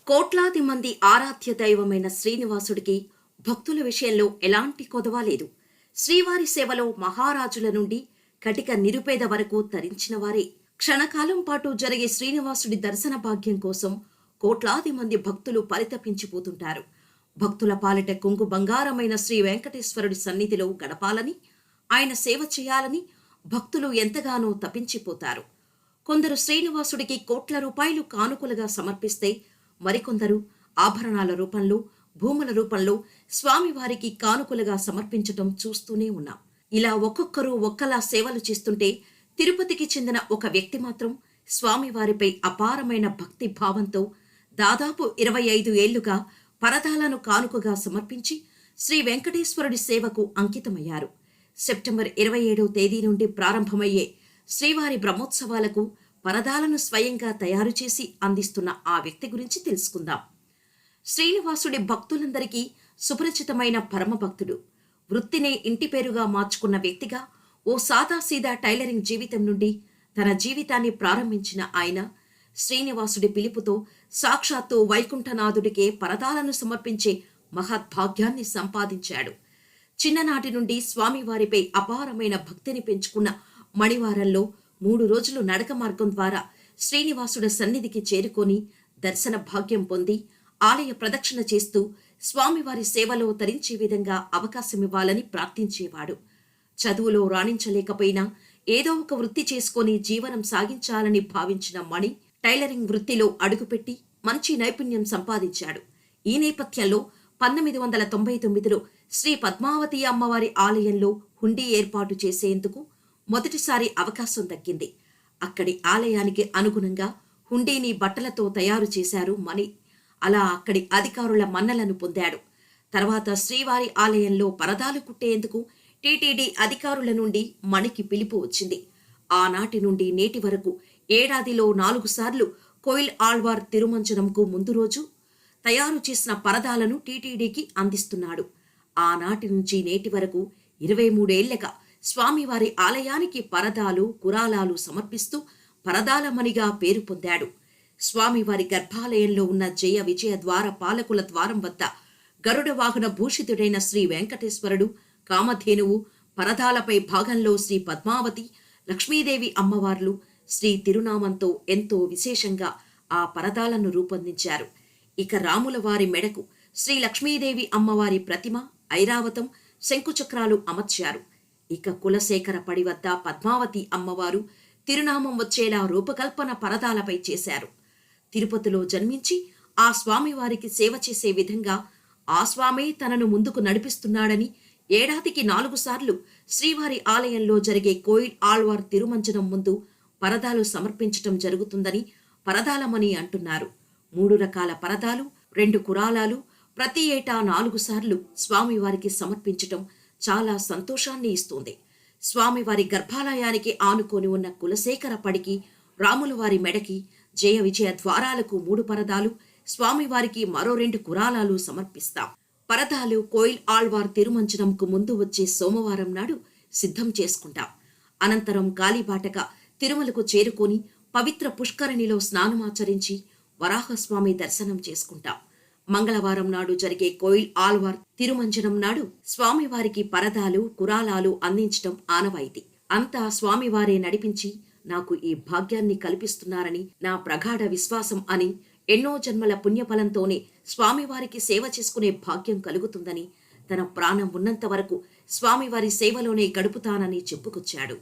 కోట్లాది మంది ఆరాధ్య దైవమైన శ్రీనివాసుడికి భక్తుల విషయంలో ఎలాంటి కొదవ లేదు. శ్రీవారి సేవలో మహారాజుల నుండి కటిక నిరుపేద వరకు తరించిన వారే. క్షణకాలం పాటు జరిగే శ్రీనివాసుడి దర్శన భాగ్యం కోసం కోట్లాది మంది భక్తులు పరితపించిపోతుంటారు. భక్తుల పాలిట కొంగు బంగారమైన శ్రీ వెంకటేశ్వరుడి సన్నిధిలో గడపాలని, ఆయన సేవ చేయాలని భక్తులు ఎంతగానో తపించిపోతారు. కొందరు శ్రీనివాసుడికి కోట్ల రూపాయలు కానుకలుగా సమర్పిస్తే, మరికొందరు ఆభరణాల రూపంలో, భూముల రూపంలో స్వామివారికి కానుకలుగా సమర్పించటం చూస్తూనే ఉన్నాం. ఇలా ఒక్కొక్కరు ఒక్కలా సేవలు చేస్తుంటే, తిరుపతికి చెందిన ఒక వ్యక్తి మాత్రం స్వామివారిపై అపారమైన భక్తి భావంతో దాదాపు 25 ఏళ్లుగా పరదాలను కానుకగా సమర్పించి శ్రీ వెంకటేశ్వరుడి సేవకు అంకితమయ్యారు. సెప్టెంబర్ 27వ తేదీ నుండి ప్రారంభమయ్యే శ్రీవారి బ్రహ్మోత్సవాలకు పరదాలను స్వయంగా తయారు చేసి అందిస్తున్న ఆ వ్యక్తి గురించి తెలుసుకుందాం. శ్రీనివాసుడి భక్తులందరికీ సుపరిచితమైన పరమభక్తుడు. వృత్తినే ఇంటి పేరుగా మార్చుకున్న వ్యక్తిగా ఓ సాదాసీదా టైలరింగ్ జీవితం నుండి తన జీవితాన్ని ప్రారంభించిన ఆయన శ్రీనివాసుడి పిలుపుతో సాక్షాత్తు వైకుంఠనాథుడికే పరదాలను సమర్పించే మహద్భాగ్యాన్ని సంపాదించాడు. చిన్ననాటి నుండి స్వామివారిపై అపారమైన భక్తిని పెంచుకున్న మణివారంలో 3 రోజులు నడక మార్గం ద్వారా శ్రీనివాసుడి సన్నిధికి చేరుకొని దర్శన భాగ్యం పొంది ఆలయ ప్రదక్షిణ చేస్తూ స్వామివారి సేవలో తరించే విధంగా అవకాశమివ్వాలని ప్రార్థించేవాడు. చదువులో రాణించలేకపోయినా ఏదో ఒక వృత్తి చేసుకొని జీవనం సాగించాలని భావించిన మణి టైలరింగ్ వృత్తిలో అడుగుపెట్టి మంచి నైపుణ్యం సంపాదించాడు. ఈ నేపథ్యంలో 1999లో శ్రీ పద్మావతి అమ్మవారి ఆలయంలో హుండీ ఏర్పాటు చేసేందుకు మొదటిసారి అవకాశం దక్కింది. అక్కడి ఆలయానికి అనుగుణంగా హుండీని బట్టలతో తయారు చేశారు మణి. అలా అక్కడి అధికారుల మన్నలను పొందాడు. తర్వాత శ్రీవారి ఆలయంలో పరదాలు కుట్టేందుకు టీటీడీ అధికారుల నుండి మణికి పిలుపు వచ్చింది. ఆనాటి నుండి నేటి వరకు ఏడాదిలో 4 సార్లు కోయిల్ ఆళ్వార్ తిరుమంజనంకు ముందు రోజు తయారు చేసిన పరదాలను టీటీడీకి అందిస్తున్నాడు. ఆనాటి నుంచి నేటి వరకు 23 ఏళ్లగా స్వామివారి ఆలయానికి పరదాలు, కురాలాలు సమర్పిస్తూ పరదాలమణిగా పేరు పొందాడు. స్వామివారి గర్భాలయంలో ఉన్న జయ విజయ ద్వార పాలకుల ద్వారం వద్ద గరుడ వాహన భూషితుడైన శ్రీ వెంకటేశ్వరుడు, కామధేనువు, పరదాలపై భాగంలో శ్రీ పద్మావతి, లక్ష్మీదేవి అమ్మవార్లు శ్రీ తిరునామంతో ఎంతో విశేషంగా ఆ పరదాలను రూపొందించారు. ఇక రాముల వారి మెడకు శ్రీ లక్ష్మీదేవి అమ్మవారి ప్రతిమ, ఐరావతం, శంకుచక్రాలు అమర్చారు. ఇక కులశేఖర పడి వద్ద పద్మావతి అమ్మవారు తిరునామం వచ్చేలా రూపకల్పన పరదాలపై చేశారు. తిరుపతిలో జన్మించి ఆ స్వామివారికి సేవ చేసే విధంగా ఆ స్వామే తనను ముందుకు నడిపిస్తున్నాడని ఏడాదికి 4 సార్లు శ్రీవారి ఆలయంలో జరిగే కోయిల్ ఆళ్వార్ తిరుమంజనం ముందు పరదాలు సమర్పించటం జరుగుతుందని పరదాలమణి అంటున్నారు. 3 రకాల పరదాలు, 2 కురాలాలు ప్రతి ఏటా 4 సార్లు స్వామివారికి సమర్పించటం చాలా సంతోషాన్ని ఇస్తుంది. స్వామివారి గర్భాలయానికి ఆనుకొని ఉన్న కులశేఖర పడికి, రాముల వారి మెడకి, జయ విజయ ద్వారాలకు 3 పరదాలు, స్వామివారికి మరో 2 కురాలాలు సమర్పిస్తాం. పరదాలు కోయిల్ ఆళ్వార్ తిరుమంజనంకు ముందు వచ్చే సోమవారం నాడు సిద్ధం చేసుకుంటాం. అనంతరం కాలిబాటగా తిరుమలకు చేరుకొని పవిత్ర పుష్కరిణిలో స్నానమాచరించి వరాహస్వామి దర్శనం చేసుకుంటాం. మంగళవారం నాడు జరిగే కోయిల్ ఆళ్వార్ తిరుమంజనం నాడు స్వామివారికి పరదాలు, కురాలాలు అందించటం ఆనవాయితీ. అంతా స్వామివారే నడిపించి నాకు ఈ భాగ్యాన్ని కల్పిస్తున్నారని నా ప్రగాఢ విశ్వాసం అని, ఎన్నో జన్మల పుణ్యఫలంతోనే స్వామివారికి సేవ చేసుకునే భాగ్యం కలుగుతుందని, తన ప్రాణం ఉన్నంత వరకు స్వామివారి సేవలోనే గడుపుతానని చెప్పుకొచ్చాడు.